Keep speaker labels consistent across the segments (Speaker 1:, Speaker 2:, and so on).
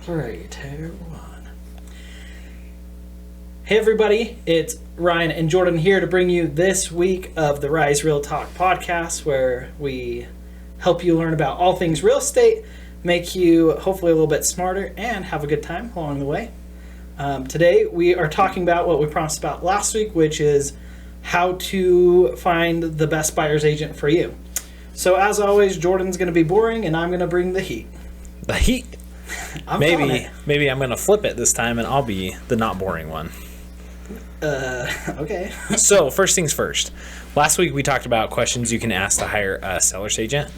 Speaker 1: 3, 2, 1. Hey everybody, it's Ryan and Jordan here to bring you this week of the Rise Real Talk podcast, where we help you learn about all things real estate, make you hopefully a little bit smarter, and have a good time along the way. Today we are talking about what we promised about last week, which is how to find the best buyer's agent for you. So as always, Jordan's going to be boring and I'm going to bring the heat.
Speaker 2: The heat? Maybe I'm going to flip it this time and I'll be the not boring one.
Speaker 1: Okay.
Speaker 2: So first things first. Last week we talked about questions you can ask to hire a seller's agent.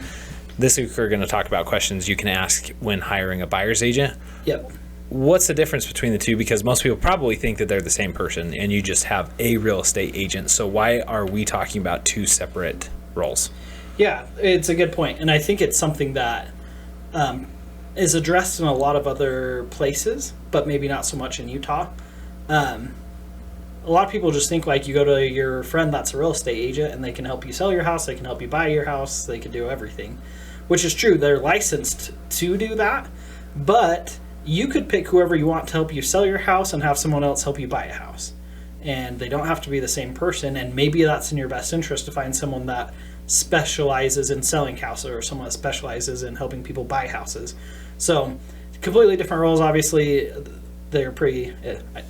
Speaker 2: This week we're going to talk about questions you can ask when hiring a buyer's agent.
Speaker 1: Yep.
Speaker 2: What's the difference between the two? Because most people probably think that they're the same person and you just have a real estate agent. So why are we talking about two separate roles?
Speaker 1: Yeah, it's a good point. And I think it's something that is addressed in a lot of other places, but maybe not so much in Utah. A lot of people just think like you go to your friend that's a real estate agent and they can help you sell your house, they can help you buy your house, they can do everything, which is true. They're licensed to do that, but you could pick whoever you want to help you sell your house and have someone else help you buy a house. And they don't have to be the same person, and maybe that's in your best interest to find someone that specializes in selling houses or someone that specializes in helping people buy houses. So completely different roles. Obviously, they're pretty,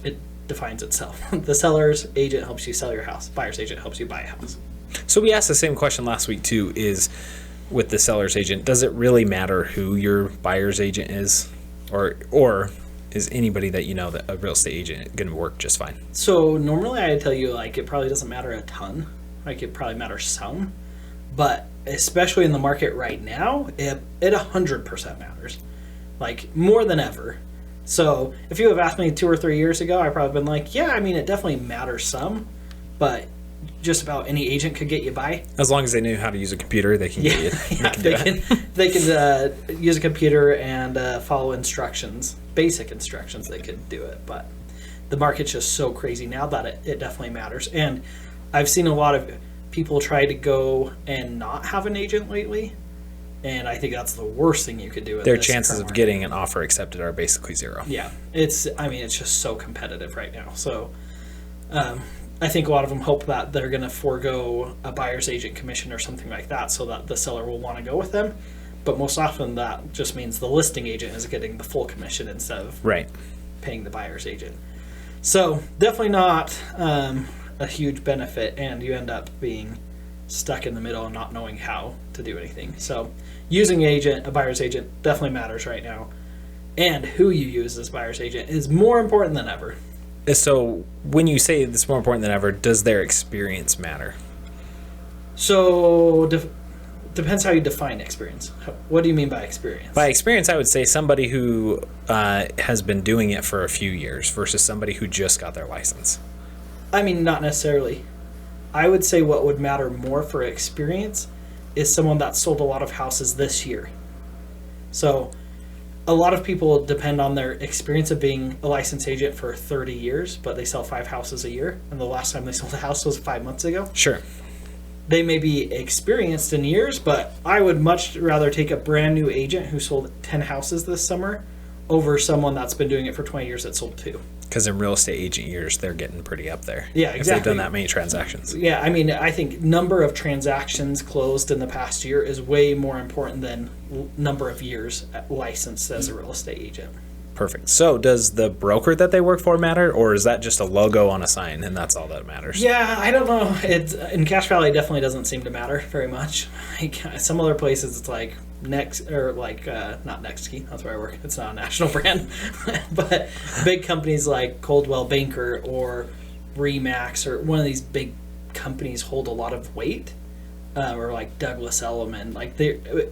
Speaker 1: it defines itself. The seller's agent helps you sell your house. Buyer's agent helps you buy a house.
Speaker 2: So we asked the same question last week too, is with the seller's agent, does it really matter who your buyer's agent is? Or is anybody that you know that a real estate agent going to work just fine? So
Speaker 1: normally I'd tell you like it probably doesn't matter a ton. Like it probably matters some. But especially in the market right now, it 100% matters. Like more than ever. So if you have asked me 2 or 3 years ago, I'd probably been like, yeah, I mean, it definitely matters some, but just about any agent could get you by.
Speaker 2: As long as they knew how to use a computer, they can get you.
Speaker 1: They can use a computer and follow instructions, basic instructions. They could do it, but the market's just so crazy now that it definitely matters. And I've seen a lot of people try to go and not have an agent lately. And I think that's the worst thing you could do.
Speaker 2: Their chances of getting an offer accepted are basically zero.
Speaker 1: Yeah, it's just so competitive right now. So I think a lot of them hope that they're going to forego a buyer's agent commission or something like that so that the seller will want to go with them. But most often that just means the listing agent is getting the full commission instead of paying the buyer's agent. So definitely not a huge benefit, and you end up being stuck in the middle and not knowing how to do anything. So using a buyer's agent definitely matters right now, and who you use as buyer's agent is more important than ever.
Speaker 2: So when you say it's more important than ever, does their experience matter?
Speaker 1: So depends how you define experience. What do you mean by experience?
Speaker 2: By experience, I would say somebody who has been doing it for a few years versus somebody who just got their license.
Speaker 1: I mean, not necessarily. I would say what would matter more for experience is someone that sold a lot of houses this year. So a lot of people depend on their experience of being a licensed agent for 30 years, but they sell 5 houses a year, and the last time they sold a house was 5 months ago.
Speaker 2: Sure.
Speaker 1: They may be experienced in years, but I would much rather take a brand new agent who sold 10 houses this summer over someone that's been doing it for 20 years that sold 2.
Speaker 2: Because in real estate agent years, they're getting pretty up there.
Speaker 1: Yeah, exactly.
Speaker 2: If they've done that many transactions.
Speaker 1: Yeah, I mean, I think number of transactions closed in the past year is way more important than number of years licensed as a real estate agent.
Speaker 2: Perfect. So does the broker that they work for matter, or is that just a logo on a sign and that's all that matters?
Speaker 1: Yeah, I don't know. In Cache Valley, it definitely doesn't seem to matter very much. Like some other places, it's like not Nextkey, that's where I work. It's not a national brand, but big companies like Coldwell Banker or Remax or one of these big companies hold a lot of weight, or like Douglas Elliman.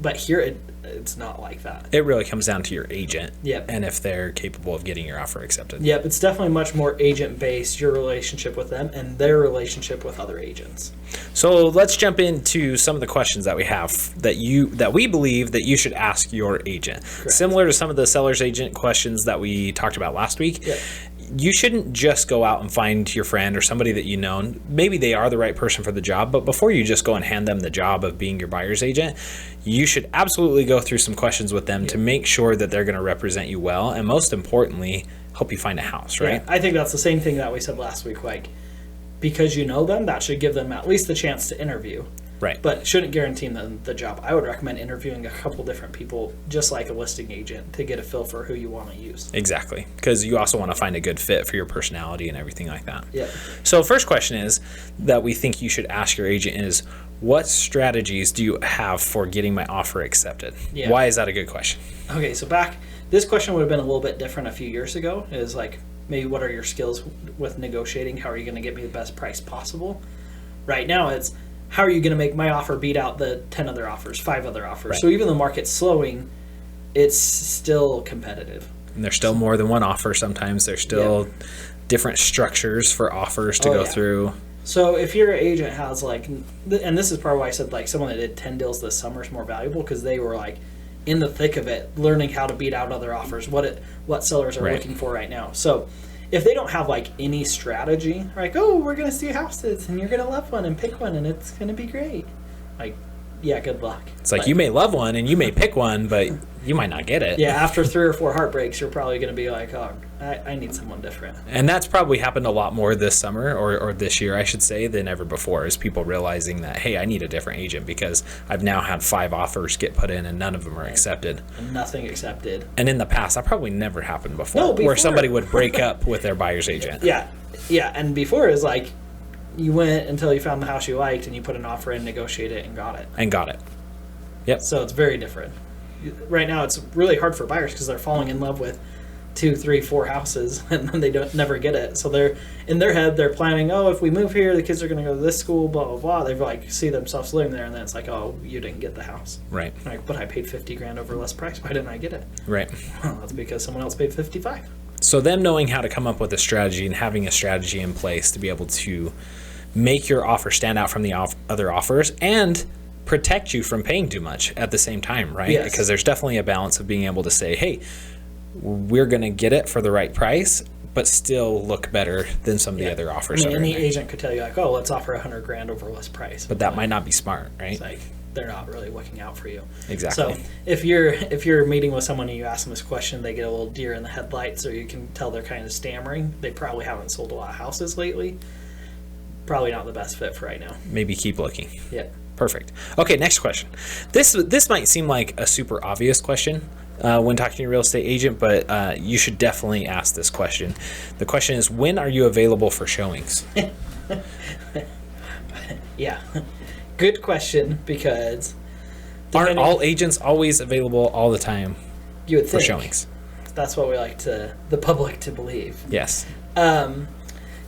Speaker 1: But here it's not like that.
Speaker 2: It really comes down to your agent.
Speaker 1: Yep.
Speaker 2: And if they're capable of getting your offer accepted.
Speaker 1: Yep, it's definitely much more agent-based, your relationship with them and their relationship with other agents.
Speaker 2: So let's jump into some of the questions that we have that we believe that you should ask your agent.
Speaker 1: Correct.
Speaker 2: Similar to some of the seller's agent questions that we talked about last week.
Speaker 1: Yep.
Speaker 2: you shouldn't just go out and find your friend or somebody that you know. Maybe they are the right person for the job, but before you just go and hand them the job of being your buyer's agent, you should absolutely go through some questions with them to make sure that they're going to represent you well, and most importantly, help you find a house, right?
Speaker 1: Yeah, I think that's the same thing that we said last week. Like, because you know them, that should give them at least the chance to interview.
Speaker 2: Right.
Speaker 1: But shouldn't guarantee them the job. I would recommend interviewing a couple different people, just like a listing agent, to get a feel for who you want to use.
Speaker 2: Exactly. Because you also want to find a good fit for your personality and everything like that.
Speaker 1: Yeah.
Speaker 2: So first question is that we think you should ask your agent is, what strategies do you have for getting my offer accepted?
Speaker 1: Yeah.
Speaker 2: Why is that a good question?
Speaker 1: Okay, so this question would have been a little bit different a few years ago. Is like, maybe what are your skills with negotiating? How are you going to get me the best price possible? Right now it's, how are you going to make my offer beat out the 10 other offers, 5 other offers?
Speaker 2: Right.
Speaker 1: So even though the market's slowing, it's still competitive.
Speaker 2: And there's still more than one offer sometimes. There's still different structures for offers to go through.
Speaker 1: So if your agent has like, and this is probably why I said like someone that did 10 deals this summer is more valuable, because they were like in the thick of it, learning how to beat out other offers, what sellers are looking for right now. So if they don't have like any strategy, like, oh, we're going to see houses and you're going to love one and pick one and it's going to be great. Like, yeah, good luck.
Speaker 2: It's like you may love one and you may pick one, but you might not get it.
Speaker 1: Yeah, after 3 or 4 heartbreaks, you're probably going to be like, oh, I need someone different.
Speaker 2: And that's probably happened a lot more this summer or this year, I should say, than ever before, is people realizing that, hey, I need a different agent because I've now had 5 offers get put in and none of them are accepted.
Speaker 1: And nothing accepted.
Speaker 2: And in the past, that probably never happened before,
Speaker 1: No,
Speaker 2: where somebody would break up with their buyer's agent.
Speaker 1: Yeah, and before it was like, you went until you found the house you liked and you put an offer in, negotiated it, and got it. Yep. So it's very different. Right now, it's really hard for buyers because they're falling in love with 2, 3, 4 houses, and then they never get it. So they're in their head, they're planning, oh, if we move here, the kids are going to go to this school, blah blah blah. They like see themselves living there, and then it's like, oh, you didn't get the house.
Speaker 2: Right.
Speaker 1: Like, but I paid $50,000 over less price. Why didn't I get it?
Speaker 2: Right.
Speaker 1: Well, that's because someone else paid 55.
Speaker 2: So them knowing how to come up with a strategy and having a strategy in place to be able to make your offer stand out from the other offers and protect you from paying too much at the same time, right?
Speaker 1: Yes.
Speaker 2: Because there's definitely a balance of being able to say, hey, we're going to get it for the right price, but still look better than some of the other offers.
Speaker 1: I mean,
Speaker 2: that are
Speaker 1: any
Speaker 2: in there.
Speaker 1: agent could tell you like, oh, let's offer $100,000 over less price.
Speaker 2: But that might not be smart, right?
Speaker 1: It's like they're not really looking out for you.
Speaker 2: Exactly.
Speaker 1: So if you're meeting with someone and you ask them this question, they get a little deer in the headlights, or you can tell they're kind of stammering. They probably haven't sold a lot of houses lately. Probably not the best fit for right now.
Speaker 2: Maybe keep looking.
Speaker 1: Yeah.
Speaker 2: Perfect. Okay, next question. This might seem like a super obvious question when talking to your real estate agent, but you should definitely ask this question. The question is, when are you available for showings?
Speaker 1: Yeah. Good question, because
Speaker 2: aren't all agents always available all the time
Speaker 1: you would
Speaker 2: for
Speaker 1: think
Speaker 2: showings?
Speaker 1: that's what we like the public to believe.
Speaker 2: Yes.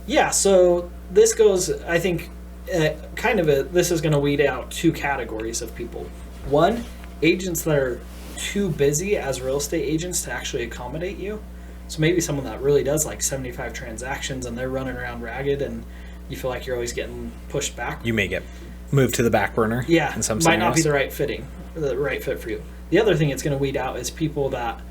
Speaker 1: Yeah, so this goes, I think, this is going to weed out 2 categories of people. One, agents that are too busy as real estate agents to actually accommodate you. So maybe someone that really does like 75 transactions and they're running around ragged and you feel like you're always getting pushed back.
Speaker 2: You may get moved to the back burner.
Speaker 1: Yeah,
Speaker 2: in some
Speaker 1: might not be
Speaker 2: scenarios.
Speaker 1: the right fit for you. The other thing it's going to weed out is people that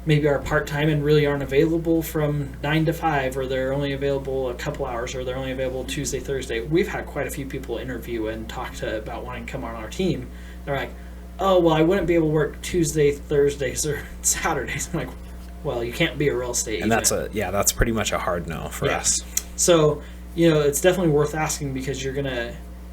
Speaker 1: maybe are part-time and really aren't available from 9 to 5, or they're only available a couple hours, or they're only available Tuesday, Thursday. We've had quite a few people interview and talk to about wanting to come on our team. They're like, oh, well, I wouldn't be able to work Tuesday, Thursdays, or Saturdays. I'm like, well, you can't be a real estate agent.
Speaker 2: And that's pretty much a hard no for us.
Speaker 1: So, it's definitely worth asking, because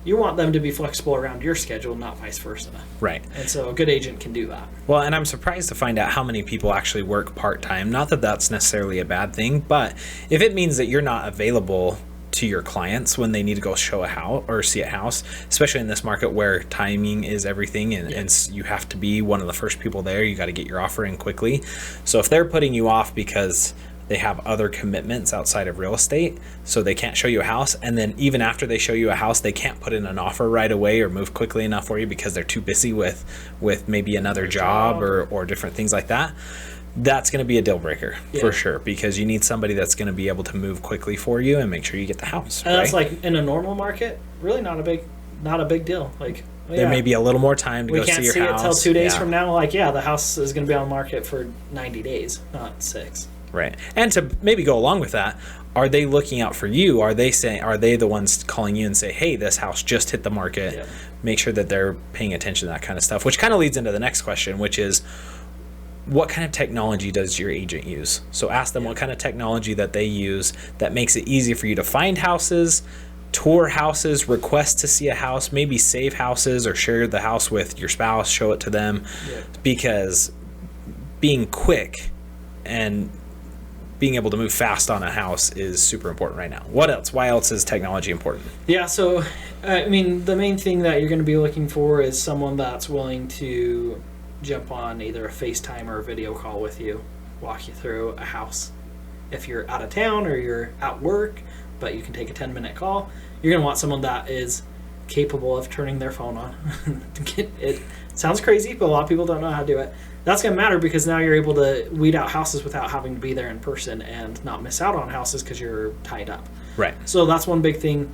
Speaker 1: you want them to be flexible around your schedule, not vice versa.
Speaker 2: Right.
Speaker 1: And so a good agent can do that.
Speaker 2: Well, and I'm surprised to find out how many people actually work part-time. Not that that's necessarily a bad thing, but if it means that you're not available to your clients when they need to go show a house or see a house, especially in this market where timing is everything, and you have to be one of the first people there, you got to get your offer in quickly. So if they're putting you off because they have other commitments outside of real estate, so they can't show you a house, and then even after they show you a house, they can't put in an offer right away or move quickly enough for you because they're too busy with maybe another job or different things like that, that's going to be a deal breaker for sure, because you need somebody that's going to be able to move quickly for you and make sure you get the house.
Speaker 1: And that's like in a normal market, really not a big deal. Like,
Speaker 2: there may be a little more time to go see your house.
Speaker 1: We can't see it till 2 days from now. Like, the house is going to be on the market for 90 days, not 6.
Speaker 2: Right. And to maybe go along with that, are they looking out for you? Are they the ones calling you and say, hey, this house just hit the market?
Speaker 1: Yeah.
Speaker 2: Make sure that they're paying attention to that kind of stuff, which kind of leads into the next question, which is, what kind of technology does your agent use? So ask them what kind of technology that they use that makes it easy for you to find houses, tour houses, request to see a house, maybe save houses or share the house with your spouse, show it to them.
Speaker 1: Yeah.
Speaker 2: Because being quick and being able to move fast on a house is super important right now. What else? Why else is technology important?
Speaker 1: Yeah, so, I mean, the main thing that you're going to be looking for is someone that's willing to jump on either a FaceTime or a video call with you, walk you through a house. If you're out of town or you're at work, but you can take a 10-minute call, you're going to want someone that is capable of turning their phone on. It sounds crazy, but a lot of people don't know how to do it. That's going to matter because now you're able to weed out houses without having to be there in person and not miss out on houses because you're tied up.
Speaker 2: Right.
Speaker 1: So that's one big thing.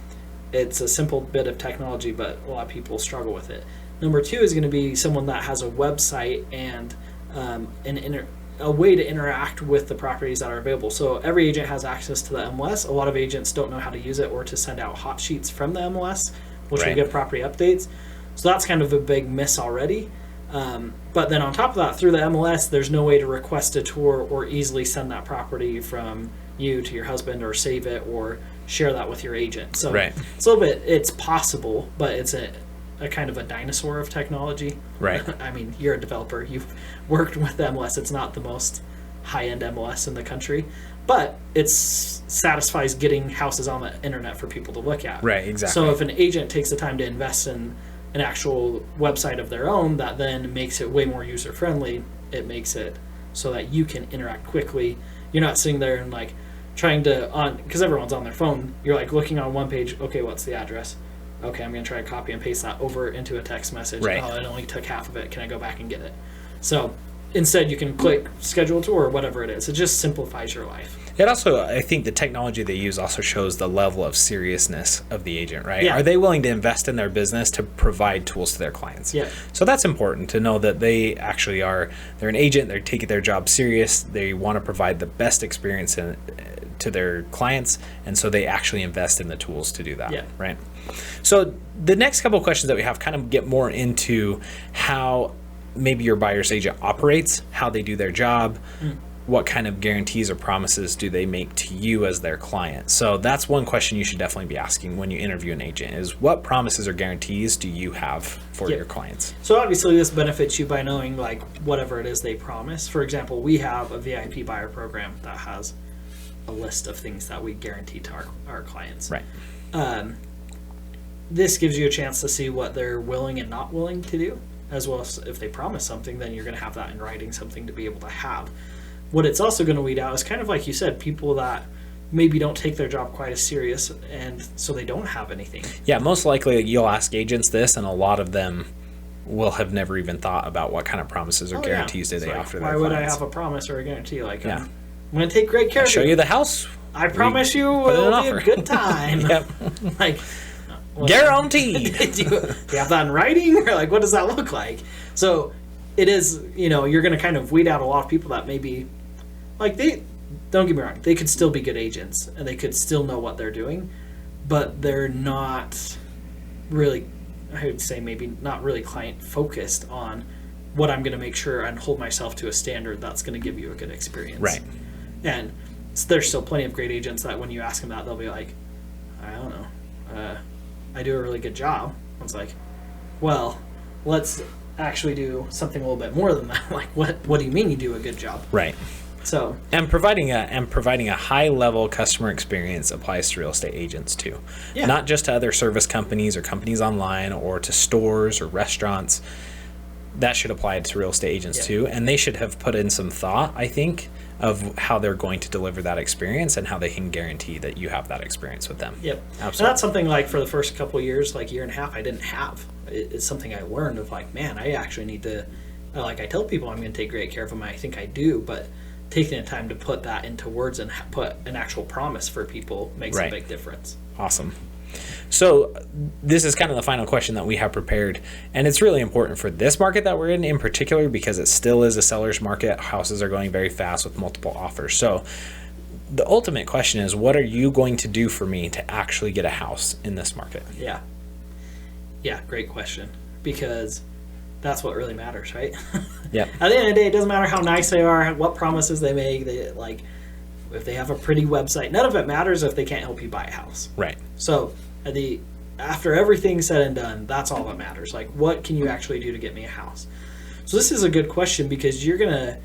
Speaker 1: It's a simple bit of technology, but a lot of people struggle with it. Number two is going to be someone that has a website and a way to interact with the properties that are available. So every agent has access to the MLS. A lot of agents don't know how to use it or to send out hot sheets from the MLS, which will get property updates. So that's kind of a big miss already. But then on top of that, through the MLS, there's no way to request a tour or easily send that property from you to your husband or save it or share that with your agent. So it's a little bit, it's possible, but it's a kind of a dinosaur of technology.
Speaker 2: Right.
Speaker 1: I mean, you're a developer. You've worked with MLS. It's not the most high-end MLS in the country, but it satisfies getting houses on the internet for people to look at.
Speaker 2: Right, exactly.
Speaker 1: So if an agent takes the time to invest in an actual website of their own that then makes it way more user-friendly, it makes it so that you can interact quickly. You're not sitting there and like trying to, because everyone's on their phone, you're like looking on one page, okay, what's the address? Okay, I'm going to try to copy and paste that over into a text message.
Speaker 2: Right.
Speaker 1: Oh, it only took half of it. Can I go back and get it? So instead, you can click schedule a tour or whatever it is. It just simplifies your life.
Speaker 2: It also, I think the technology they use also shows the level of seriousness of the agent, right?
Speaker 1: Yeah.
Speaker 2: Are they willing to invest in their business to provide tools to their clients?
Speaker 1: Yeah.
Speaker 2: So that's important to know that they actually they're an agent, they're taking their job serious, they want to provide the best experience to their clients, and so they actually invest in the tools to do that, right? So the next couple of questions that we have kind of get more into how maybe your buyer's agent operates, how they do their job, what kind of guarantees or promises do they make to you as their client. So that's one question you should definitely be asking when you interview an agent is what promises or guarantees do you have for your clients?
Speaker 1: So obviously this benefits you by knowing like whatever it is they promise. For example, we have a VIP buyer program that has a list of things that we guarantee to our clients.
Speaker 2: Right.
Speaker 1: This gives you a chance to see what they're willing and not willing to do, as well as if they promise something, then you're going to have that in writing, something to be able to have. What it's also going to weed out is kind of like you said, people that maybe don't take their job quite as serious, and so they don't have anything. Yeah,
Speaker 2: most likely you'll ask agents this, and a lot of them will have never even thought about what kind of promises or guarantees do they offer their clients.
Speaker 1: Why would I have a promise or a guarantee? Like, I'm going to take great care of you.
Speaker 2: Show you the house.
Speaker 1: I promise you it'll be a good time. Like,
Speaker 2: guaranteed.
Speaker 1: Do you have that in writing, or like what does that look like? So it is, you're going to kind of weed out a lot of people that maybe, like, they don't get me wrong, they could still be good agents and they could still know what they're doing, but they're not really, I would say maybe not really client focused on what I'm going to make sure and hold myself to a standard that's going to give you a good experience.
Speaker 2: Right.
Speaker 1: And there's still plenty of great agents that when you ask them that, they'll be like, I don't know, I do a really good job. It's like, well, let's actually do something a little bit more than that. Like, what do you mean you do a good job?
Speaker 2: Right.
Speaker 1: So,
Speaker 2: and providing a high level customer experience applies to real estate agents too. Yeah. Not just to other service companies or companies online or to stores or restaurants. That should apply to real estate agents too, and they should have put in some thought, I think, of how they're going to deliver that experience and how they can guarantee that you have that experience with them.
Speaker 1: Yep.
Speaker 2: Absolutely.
Speaker 1: And that's something like for the first couple of years, like year and a half, I didn't have. It's something I learned of like, man, I actually need to, like I tell people I'm going to take great care of them. I think I do, but taking the time to put that into words and put an actual promise for people makes a big difference.
Speaker 2: Awesome. So this is kind of the final question that we have prepared, and it's really important for this market that we're in particular, because it still is a seller's market. Houses are going very fast with multiple offers. So the ultimate question is, what are you going to do for me to actually get a house in this market?
Speaker 1: Yeah, great question, because that's what really matters, right?
Speaker 2: Yeah.
Speaker 1: At the end of the day, it doesn't matter how nice they are, what promises they make, if they have a pretty website. None of it matters if they can't help you buy a house.
Speaker 2: Right.
Speaker 1: So after everything's said and done, that's all that matters. Like, what can you actually do to get me a house? So this is a good question, because I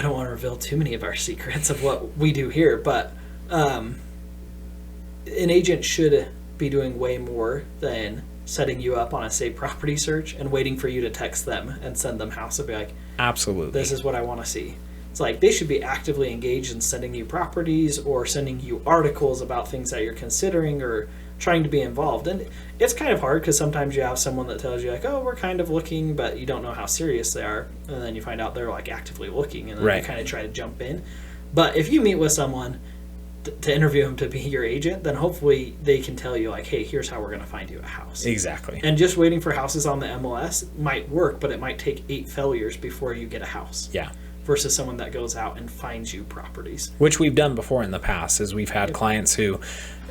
Speaker 1: don't want to reveal too many of our secrets of what we do here, but an agent should be doing way more than setting you up on a safe property search and waiting for you to text them and send them house and be like,
Speaker 2: absolutely,
Speaker 1: this is what I want to see. It's like they should be actively engaged in sending you properties or sending you articles about things that you're considering or trying to be involved. And it's kind of hard, because sometimes you have someone that tells you like, oh, we're kind of looking, but you don't know how serious they are. And then you find out they're like actively looking, and then you kind of try to jump in. But if you meet with someone to interview them to be your agent, then hopefully they can tell you like, hey, here's how we're going to find you a house.
Speaker 2: Exactly.
Speaker 1: And just waiting for houses on the MLS might work, but it might take 8 failures before you get a house.
Speaker 2: Yeah.
Speaker 1: Versus someone that goes out and finds you properties.
Speaker 2: Which we've done before in the past, is we've had clients who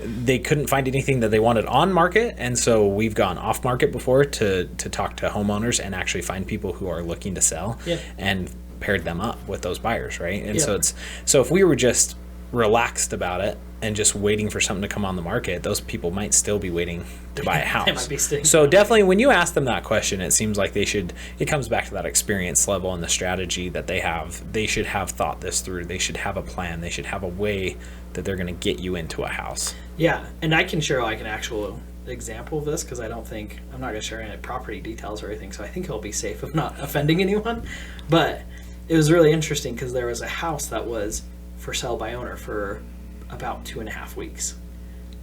Speaker 2: they couldn't find anything that they wanted on market, and so we've gone off market before to talk to homeowners and actually find people who are looking to sell and paired them up with those buyers, right? And so if we were just relaxed about it and just waiting for something to come on the market, those people might still be waiting to buy a house.
Speaker 1: They might be staying.
Speaker 2: So definitely when you ask them that question, it seems like it comes back to that experience level and the strategy that they have. They should have thought this through. They should have a plan. They should have a way that they're going to get you into a house.
Speaker 1: Yeah, and I can share like an actual example of this, because I'm not going to share any property details or anything, so I think it'll be safe of not offending anyone. But it was really interesting, because there was a house that was for sale by owner for about 2.5 weeks,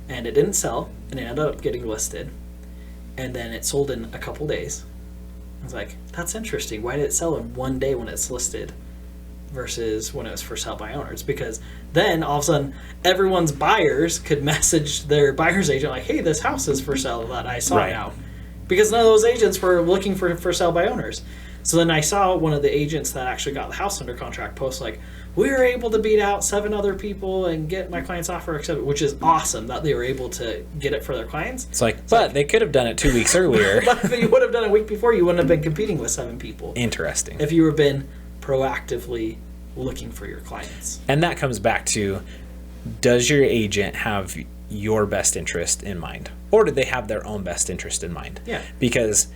Speaker 1: and it didn't sell, and it ended up getting listed, and then it sold in a couple days. I was like, that's interesting. Why did it sell in one day when it's listed versus when it was for sale by owner? It's because then all of a sudden everyone's buyers could message their buyer's agent like, hey, this house is for sale that I saw now, because none of those agents were looking for sale by owners. So then I saw one of the agents that actually got the house under contract post like, we were able to beat out 7 other people and get my client's offer accepted, which is awesome that they were able to get it for their clients.
Speaker 2: It's like, but they could have done it 2 weeks earlier.
Speaker 1: But if you would have done it a week before, you wouldn't have been competing with 7 people.
Speaker 2: Interesting.
Speaker 1: If you were been proactively looking for your clients.
Speaker 2: And that comes back to, does your agent have your best interest in mind? Or do they have their own best interest in mind?
Speaker 1: Yeah.
Speaker 2: Because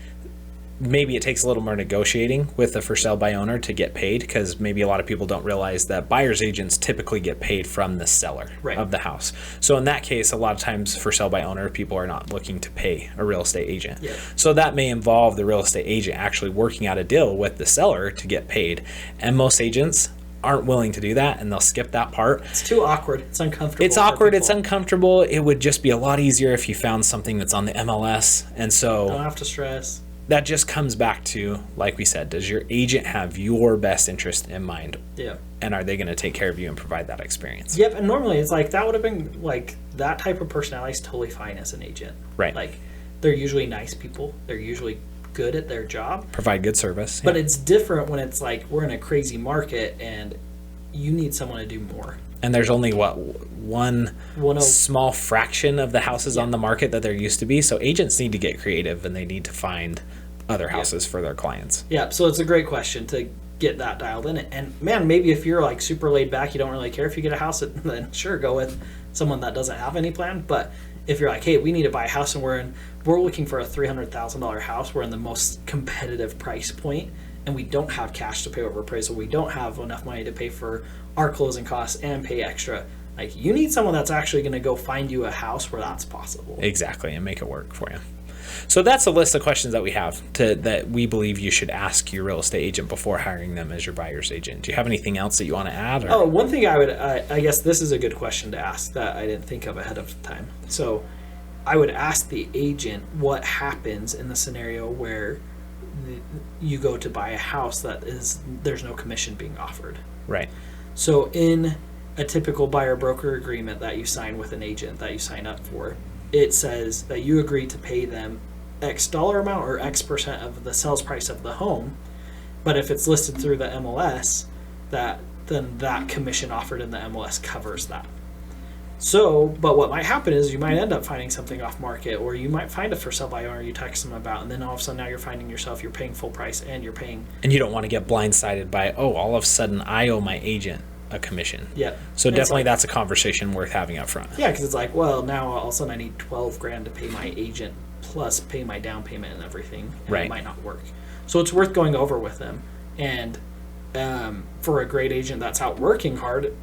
Speaker 2: maybe it takes a little more negotiating with the for sale by owner to get paid, because maybe a lot of people don't realize that buyer's agents typically get paid from the seller of the house. So in that case, a lot of times for sale by owner, people are not looking to pay a real estate agent.
Speaker 1: Yeah.
Speaker 2: So that may involve the real estate agent actually working out a deal with the seller to get paid. And most agents aren't willing to do that, and they'll skip that part.
Speaker 1: It's too awkward. It's uncomfortable.
Speaker 2: It's awkward. It's uncomfortable. It would just be a lot easier if you found something that's on the MLS. And so
Speaker 1: don't have to stress.
Speaker 2: That just comes back to, like we said, does your agent have your best interest in mind?
Speaker 1: Yeah.
Speaker 2: And are they going to take care of you and provide that experience?
Speaker 1: Yep. And normally it's like, that would have been like, that type of personality is totally fine as an agent.
Speaker 2: Right.
Speaker 1: Like, they're usually nice people. They're usually good at their job.
Speaker 2: Provide good service.
Speaker 1: But it's different when it's like, we're in a crazy market and you need someone to do more.
Speaker 2: And there's only one small fraction of the houses on the market that there used to be. So agents need to get creative, and they need to find other houses for their clients.
Speaker 1: Yeah. So it's a great question to get that dialed in. And man, maybe if you're like super laid back, you don't really care if you get a house, then sure, go with someone that doesn't have any plan. But if you're like, hey, we need to buy a house and we're looking for a $300,000 house, we're in the most competitive price point, and we don't have cash to pay over appraisal, we don't have enough money to pay for our closing costs and pay extra. Like, you need someone that's actually going to go find you a house where that's possible.
Speaker 2: Exactly, and make it work for you. So that's a list of questions that we have that we believe you should ask your real estate agent before hiring them as your buyer's agent. Do you have anything else that you want to add? Or?
Speaker 1: Oh, one thing I guess this is a good question to ask that I didn't think of ahead of time. So I would ask the agent what happens in the scenario where you go to buy a house there's no commission being offered.
Speaker 2: Right.
Speaker 1: So in a typical buyer broker agreement that you sign with an agent that you sign up for, it says that you agree to pay them X dollar amount or X percent of the sales price of the home. But if it's listed through the MLS, then that commission offered in the MLS covers that. So, but what might happen is you might end up finding something off market, or you might find a for sale by owner you text them about, and then all of a sudden now you're finding yourself, you're paying full price and you're paying.
Speaker 2: And you don't want to get blindsided by, all of a sudden I owe my agent a commission.
Speaker 1: Yeah.
Speaker 2: So definitely that's a conversation worth having up front.
Speaker 1: Yeah, because it's like, well, now all of a sudden I need $12,000 to pay my agent plus pay my down payment and everything, and
Speaker 2: right.
Speaker 1: It might not work. So it's worth going over with them. And for a great agent that's out working hard,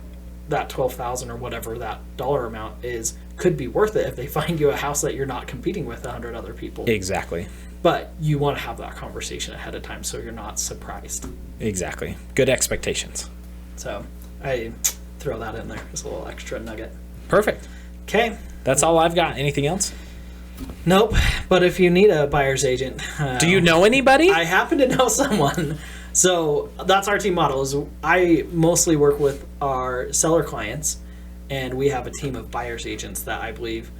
Speaker 1: that $12,000 or whatever that dollar amount is could be worth it if they find you a house that you're not competing with 100 other people.
Speaker 2: Exactly.
Speaker 1: But you want to have that conversation ahead of time so you're not surprised.
Speaker 2: Exactly. Good expectations.
Speaker 1: So I throw that in there as a little extra nugget.
Speaker 2: Perfect.
Speaker 1: Okay.
Speaker 2: That's all I've got. Anything else?
Speaker 1: Nope. But if you need a buyer's agent,
Speaker 2: do you know anybody?
Speaker 1: I happen to know someone. So that's our team model. Is I mostly work with our seller clients, and we have a team of buyer's agents that I believe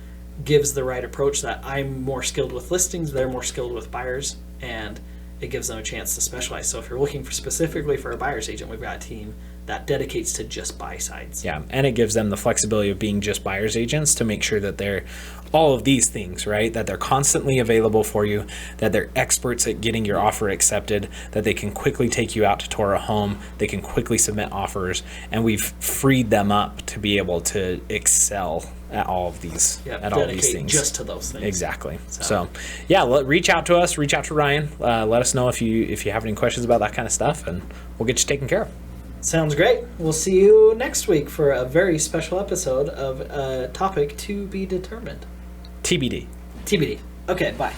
Speaker 1: gives the right approach. That I'm more skilled with listings, they're more skilled with buyers, and it gives them a chance to specialize. So if you're looking for specifically for a buyer's agent, we've got a team that dedicates to just buy sides.
Speaker 2: Yeah, and it gives them the flexibility of being just buyer's agents to make sure that they're all of these things, right? That they're constantly available for you, that they're experts at getting your offer accepted, that they can quickly take you out to tour a home, they can quickly submit offers, and we've freed them up to be able to excel at all of these, at all these things.
Speaker 1: Just to those things.
Speaker 2: Exactly. So yeah, reach out to us, reach out to Ryan. Let us know if you have any questions about that kind of stuff, and we'll get you taken care of.
Speaker 1: Sounds great. We'll see you next week for a very special episode of a topic to be determined.
Speaker 2: TBD.
Speaker 1: TBD. Okay, bye.